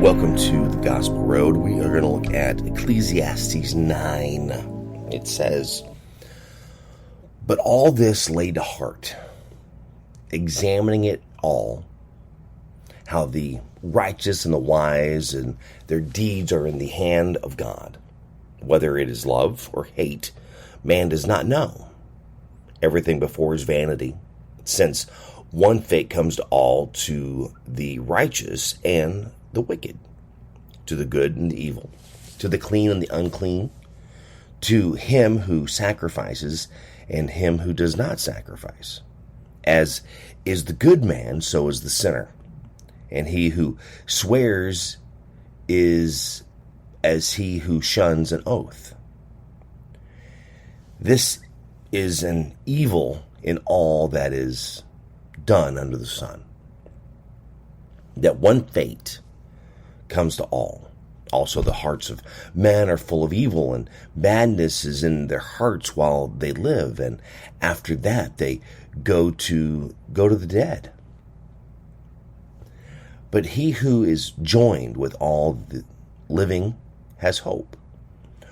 Welcome to the Gospel Road. We are going to look at Ecclesiastes 9. It says, "But all this lay to heart, examining it all, how the righteous and the wise and their deeds are in the hand of God. Whether it is love or hate, man does not know. Everything before is vanity, since one fate comes to all, to the righteous and the wicked, to the good and the evil, to the clean and the unclean, to him who sacrifices and him who does not sacrifice. As is the good man, so is the sinner. And he who swears is as he who shuns an oath. This is an evil in all that is done under the sun, that one fate comes to all. Also the hearts of men are full of evil, and madness is in their hearts while they live, and after that they go to the dead. But he who is joined with all the living has hope.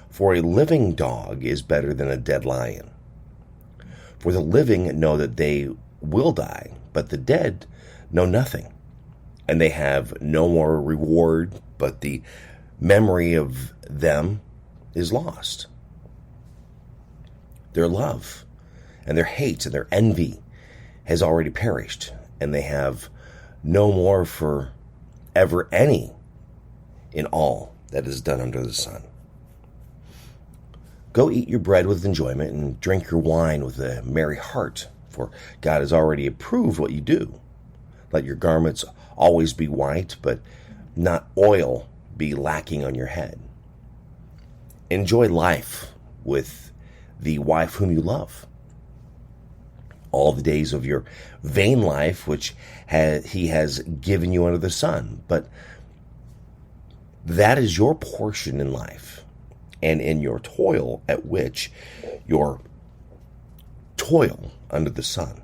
For a living dog is better than a dead lion. For the living know that they will die, but the dead know nothing, and they have no more reward, but the memory of them is lost. Their love and their hate and their envy has already perished, and they have no more for ever any in all that is done under the sun. Go eat your bread with enjoyment and drink your wine with a merry heart, for God has already approved what you do. Let your garments always be white, but not oil be lacking on your head. Enjoy life with the wife whom you love, all the days of your vain life which he has given you under the sun. But that is your portion in life, and in your toil at which your toil under the sun.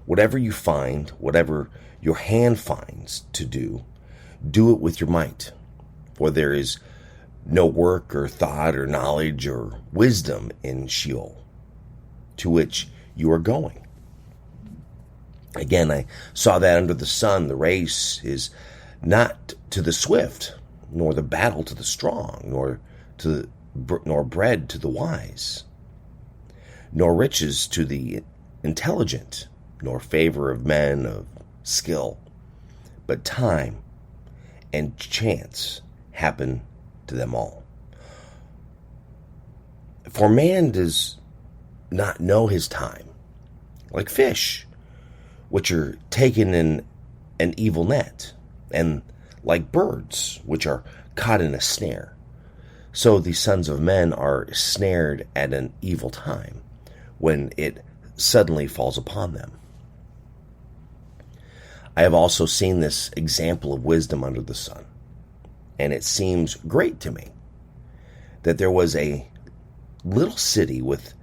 Whatever you find, whatever your hand finds to do, do it with your might. For there is no work or thought or knowledge or wisdom in Sheol, to which you are going. Again, I saw that under the sun, the race is not to the swift, nor the battle to the strong, nor bread to the wise, nor riches to the intelligent, nor favor of men of skill, but time and chance happen to them all. For man does not know his time, like fish, which are taken in an evil net, and like birds, which are caught in a snare. So the sons of men are snared at an evil time, when it suddenly falls upon them. I have also seen this example of wisdom under the sun, and it seems great to me that there was a little city with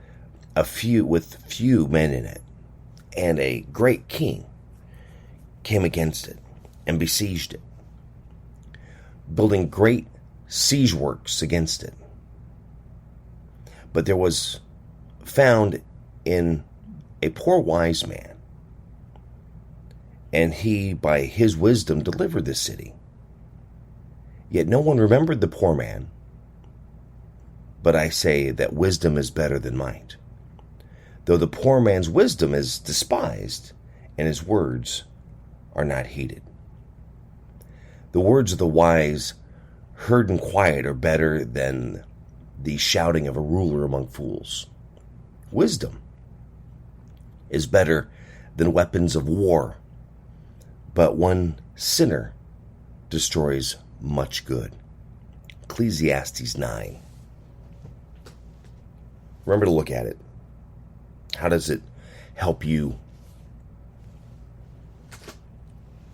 few men in it, and a great king came against it and besieged it, building great siege works against it. But there was found in a poor wise man, and he, by his wisdom, delivered the city. Yet no one remembered the poor man. But I say that wisdom is better than might, though the poor man's wisdom is despised, and his words are not heeded. The words of the wise, heard in quiet, are better than the shouting of a ruler among fools. Wisdom is better than weapons of war, but one sinner destroys much good. Ecclesiastes 9. Remember to look at it. How does it help you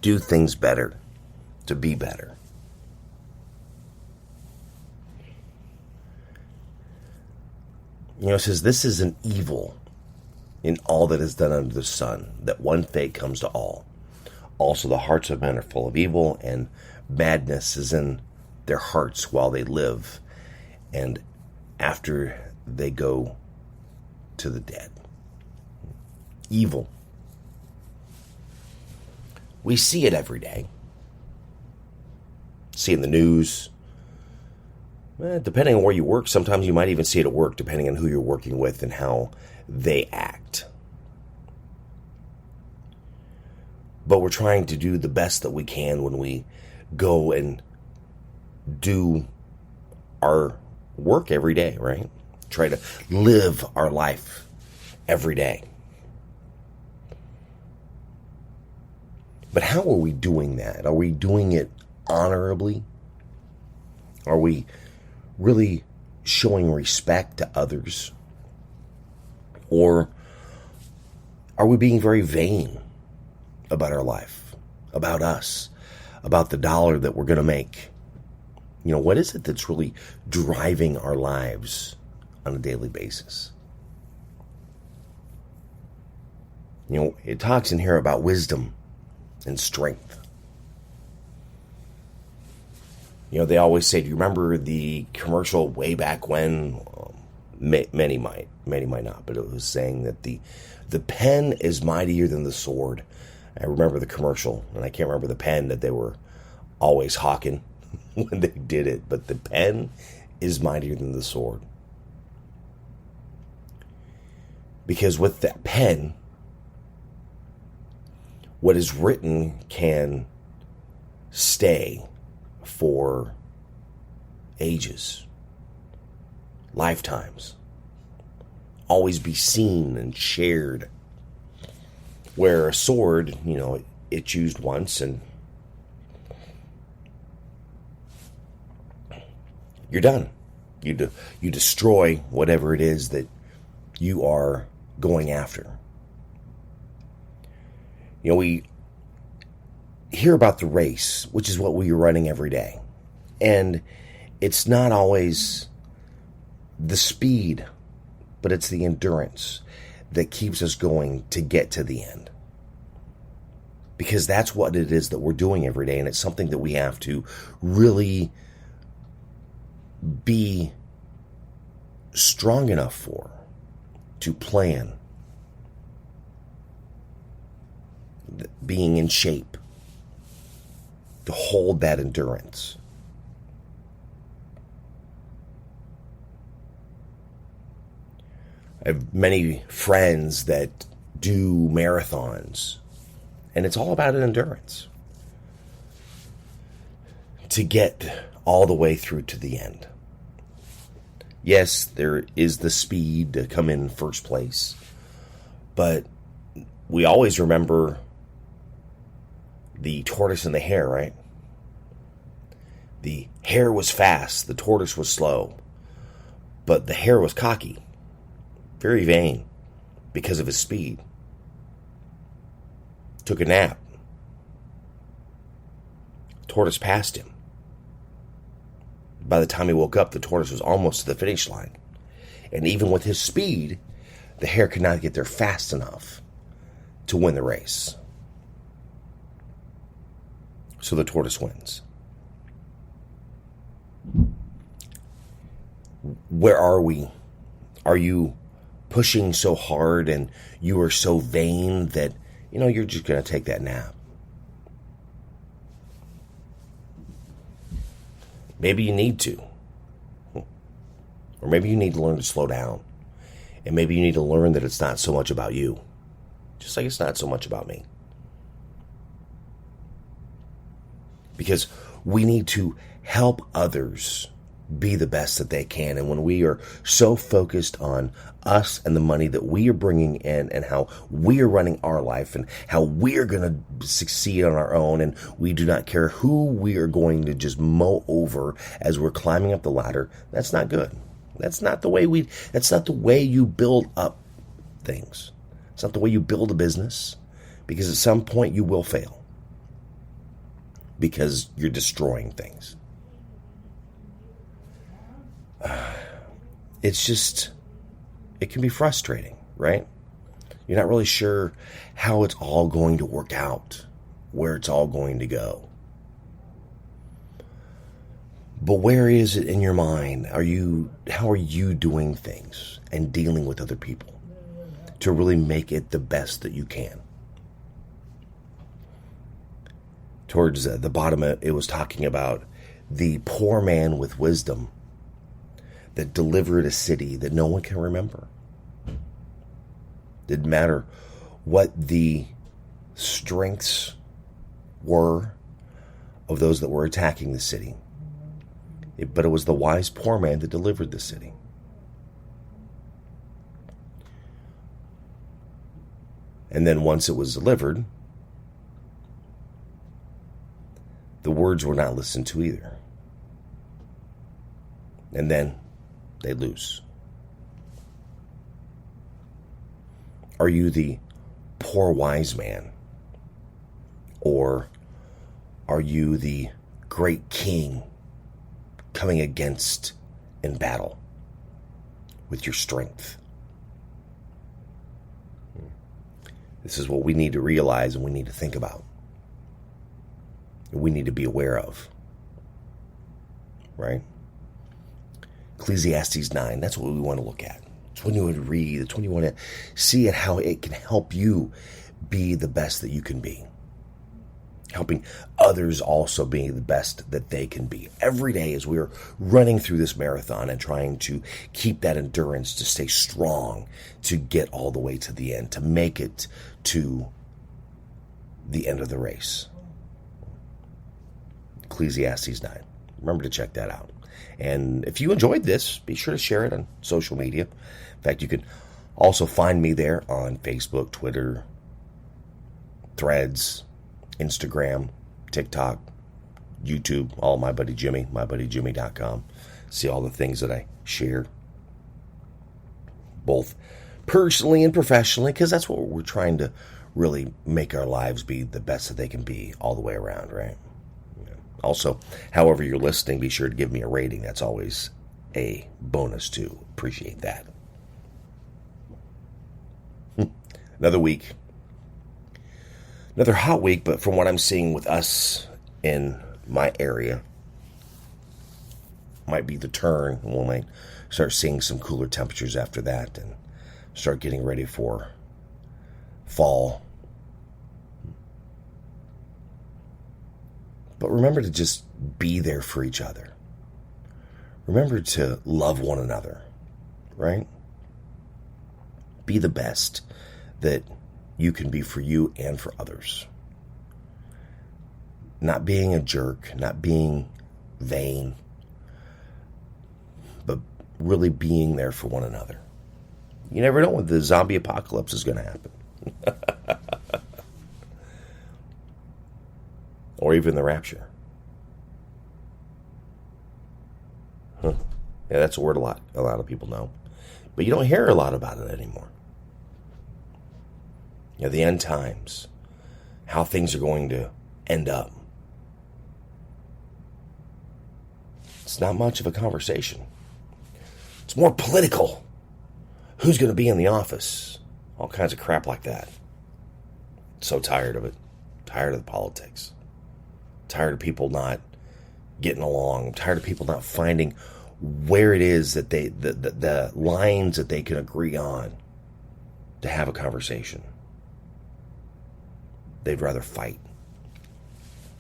do things better, to be better? It says, this is an evil in all that is done under the sun, that one fate comes to all. Also, the hearts of men are full of evil, and madness is in their hearts while they live, and after they go to the dead. Evil. We see it every day. See it in the news. Depending on where you work, sometimes you might even see it at work, depending on who you're working with and how they act. But we're trying to do the best that we can when we go and do our work every day, right? Try to live our life every day. But how are we doing that? Are we doing it honorably? Are we really showing respect to others? Or are we being very vain about our life, about us, about the dollar that we're going to make? You know, what is it that's really driving our lives on a daily basis? You know, it talks in here about wisdom and strength. You know, they always say, do you remember the commercial way back when? Many might not, but it was saying that the pen is mightier than the sword. I remember the commercial, and I can't remember the pen that they were always hawking when they did it, but the pen is mightier than the sword. Because with that pen, what is written can stay for ages, lifetimes, always be seen and shared. Where a sword, you know, it's used once and you're done. You destroy whatever it is that you are going after. You know, we hear about the race, which is what we are running every day. And it's not always the speed, but it's the endurance that keeps us going to get to the end. Because that's what it is that we're doing every day, and it's something that we have to really be strong enough for, to plan, being in shape, to hold that endurance. I have many friends that do marathons, and it's all about an endurance to get all the way through to the end. Yes, there is the speed to come in first place, but we always remember the tortoise and the hare, right? The hare was fast, the tortoise was slow, but the hare was cocky, very vain because of his speed. Took a nap. Tortoise passed him. By the time he woke up, the tortoise was almost to the finish line. And even with his speed, the hare could not get there fast enough to win the race. So the tortoise wins. Where are we? Are you pushing so hard and you are so vain that, you know, you're just going to take that nap? Maybe you need to. Or maybe you need to learn to slow down. And maybe you need to learn that it's not so much about you. Just like it's not so much about me. Because we need to help others be the best that they can. And when we are so focused on us and the money that we are bringing in and how we are running our life and how we are going to succeed on our own, and we do not care who we are going to just mow over as we're climbing up the ladder, that's not good. That's not the way you build up things. It's not the way you build a business, because at some point you will fail because you're destroying things. It can be frustrating, right? You're not really sure how it's all going to work out. where it's all going to go. But where is it in your mind? How are you doing things and dealing with other people to really make it the best that you can? Towards the bottom, it was talking about the poor man with wisdom that delivered a city that no one can remember. Didn't matter what the strengths were of those that were attacking the city. But it was the wise poor man that delivered the city. And then once it was delivered, the words were not listened to either. And then they lose. Are you the poor wise man? Or are you the great king coming against in battle with your strength? This is what we need to realize and we need to think about. We need to be aware of. Right? Ecclesiastes 9, that's what we want to look at. It's when you would read, it's when you want to see it, how it can help you be the best that you can be. Helping others also be the best that they can be. Every day as we're running through this marathon and trying to keep that endurance, to stay strong, to get all the way to the end, to make it to the end of the race. Ecclesiastes 9. Remember to check that out. And if you enjoyed this, be sure to share it on social media. In fact, you can also find me there on Facebook, Twitter, Threads, Instagram, TikTok, YouTube, all my buddy Jimmy, mybuddyjimmy.com. See all the things that I share, both personally and professionally, because that's what we're trying to really make our lives be the best that they can be all the way around, right? Also, however you're listening, be sure to give me a rating. That's always a bonus too. Appreciate that. Another week. Another hot week, but from what I'm seeing with us in my area, might be the turn. We might start seeing some cooler temperatures after that and start getting ready for fall. But remember to just be there for each other. Remember to love one another, right? Be the best that you can be for you and for others. Not being a jerk, not being vain, but really being there for one another. You never know when the zombie apocalypse is going to happen. Or even the rapture. Yeah, that's a word a lot of people know. But you don't hear a lot about it anymore. The end times. How things are going to end up. It's not much of a conversation. It's more political. Who's going to be in the office? All kinds of crap like that. So tired of it. Tired of the politics. Tired of people not getting along. I'm tired of people not finding where it is that they, the lines that they can agree on to have a conversation. They'd rather fight,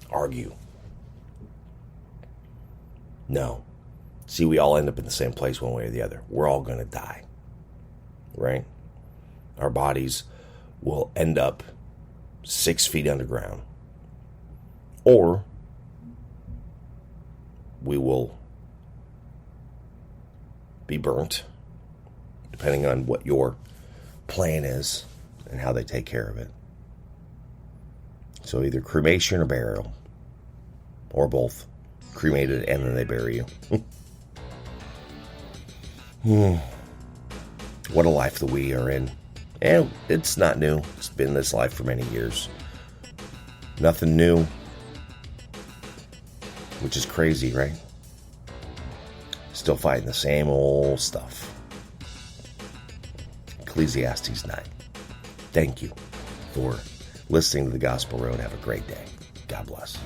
argue. No. See, we all end up in the same place one way or the other. We're all going to die, right? Our bodies will end up 6 feet underground. Or we will be burnt, depending on what your plan is and how they take care of it. So either cremation or burial, or both. Cremated and then they bury you. What a life that we are in. And it's not new. It's been this life for many years. Nothing new. Which is crazy, right? Still fighting the same old stuff. Ecclesiastes 9. Thank you for listening to the Gospel Road. Have a great day. God bless.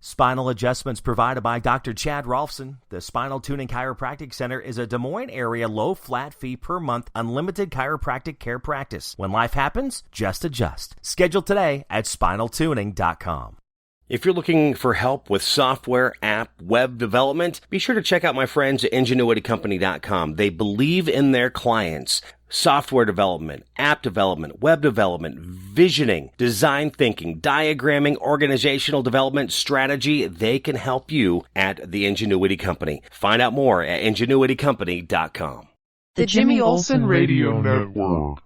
Spinal adjustments provided by Dr. Chad Rolfson. The Spinal Tuning Chiropractic Center is a Des Moines area low flat fee per month unlimited chiropractic care practice. When life happens, just adjust. Schedule today at spinaltuning.com. If you're looking for help with software, app, web development, be sure to check out my friends at ingenuitycompany.com. They believe in their clients. Software development, app development, web development, visioning, design thinking, diagramming, organizational development, strategy. They can help you at the Ingenuity Company. Find out more at ingenuitycompany.com. The Jimmy Olsen Radio Network.